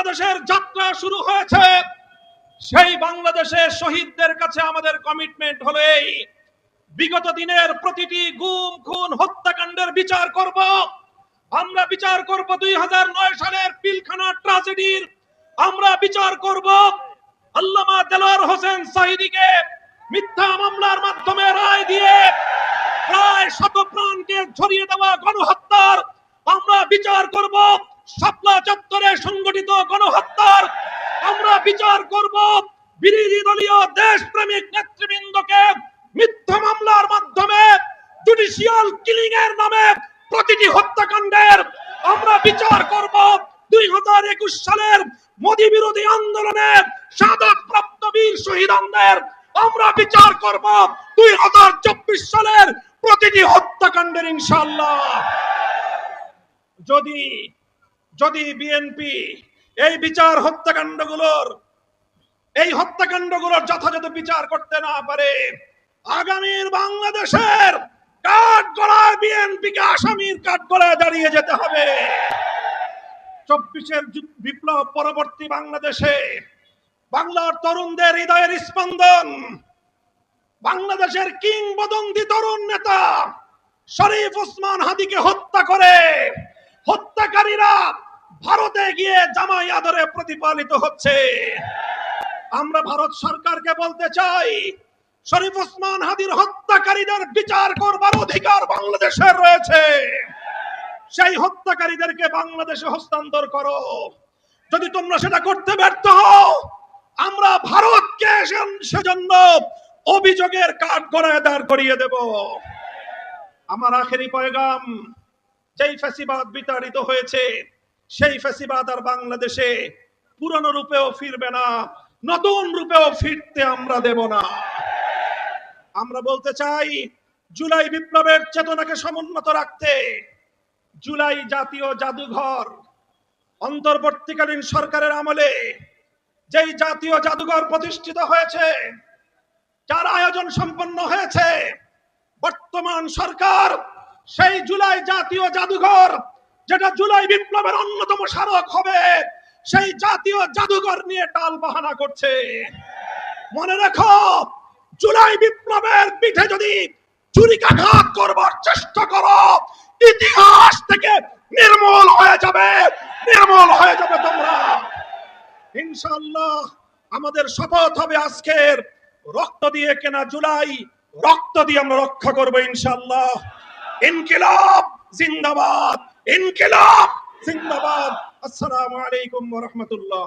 বাংলাদেশের যাত্রা শুরু হয়েছে, সেই বাংলাদেশের শহীদদের কাছে আমাদের কমিটমেন্ট হলো এই, বিগত দিনের প্রতিটি গুম খুন হত্যাকাণ্ডের বিচার করব। আমরা বিচার করব 2009 সালের পিলখানা ট্র্যাজেডির, আমরা বিচার করব আল্লামা দেলোয়ার হোসেন সাঈদীকে মিথ্যা মামলার মাধ্যমে রায় দিয়ে প্রায় শত প্রাণকে ঝরিয়ে দেওয়া গণহত্যার, আমরা বিচার করব শাপলা চত্বরে সংগঠিত গণহত্যার, আমরা বিচার করব বিরোধী দলীয় দেশপ্রেমিক নেতৃবৃন্দকে মিথ্যা মামলার মাধ্যমে জুডিশিয়াল কিলিং এর নামে প্রতিটি হত্যাকাণ্ডের, আমরা বিচার করব 2021 সালের মোদী বিরোধী আন্দোলনে শাহাদাতপ্রাপ্ত বীর শহীদদের, আমরা বিচার করব 2024 সালের প্রতিটি হত্যাকাণ্ডের ইনশাআল্লাহ। যদি বিএনপি এই বিচার হত্যাকাণ্ডগুলোর যথাযথ বিচার করতে না পারে, আগামীর বাংলাদেশের কাঠগড়ায় বিএনপিকে আসামির কাঠগড়ায় দাঁড়িয়ে যেতে হবে। 24-এর বিপ্লব পরবর্তী বাংলাদেশে বাংলার তরুণদের হৃদয়ের স্পন্দন, বাংলাদেশের কিংবদন্তি তরুণ নেতা শরীফ ওসমান হাদীকে হত্যা করে হত্যাকারীরা ভারতে গিয়ে জামাই আদরে প্রতিপালিত হচ্ছে। আমরা ভারত সরকারকে বলতে চাই, শরীফ ওসমান হাদীর হত্যাকারীদের বিচার করবার অধিকার বাংলাদেশের রয়েছে, সেই হত্যাকারীদেরকে বাংলাদেশে হস্তান্তর করো। যদি তোমরা সেটা করতে ব্যর্থ হও, আমরা ভারতকে সেজন্য অভিযোগের কাঠগড়ায় দাঁড় করিয়ে দেব। আমার আখেরি পয়গাম, যেই ফ্যাসিবাদ বিতাড়িত হয়েছে সেই ফ্যাসিবাদ আর বাংলাদেশে পুরনো রূপেও ফিরবে না, নতুন রূপেও ফিরতে আমরা দেব না। আমরা বলতে চাই, জুলাই বিপ্লবের চেতনাকে সমুন্নত রাখতে জুলাই জাতীয় জাদুঘর, অন্তর্বর্তীকালীন সরকারের আমলে যেই জাতীয় জাদুঘর প্রতিষ্ঠিত হয়েছে, যার আয়োজন সম্পন্ন হয়েছে, বর্তমান সরকার সেই জুলাই জাতীয় জাদুঘর, যেটা জুলাই বিপ্লবের অন্যতম স্মারক হবে, সেই জাতীয় জাদুঘর নিয়ে টাল বাহানা করছে। মনে রাখো, জুলাই বিপ্লবের পিঠে যদি ছুরিকাঘাত করবার চেষ্টা করো, ইতিহাস থেকে নির্মূল হয়ে যাবে তোমরা। ইনশাআল্লাহ আমাদের শপথ হবে আজকের, রক্ত দিয়ে কেনা জুলাই, রক্ত দিয়ে আমরা রক্ষা করবো ইনশাআল্লাহ। ইনকিলাব জিন্দাবাদ, ইনকিলাব জিন্দাবাদ। আসসালামু আলাইকুম ওয়া রাহমাতুল্লাহ।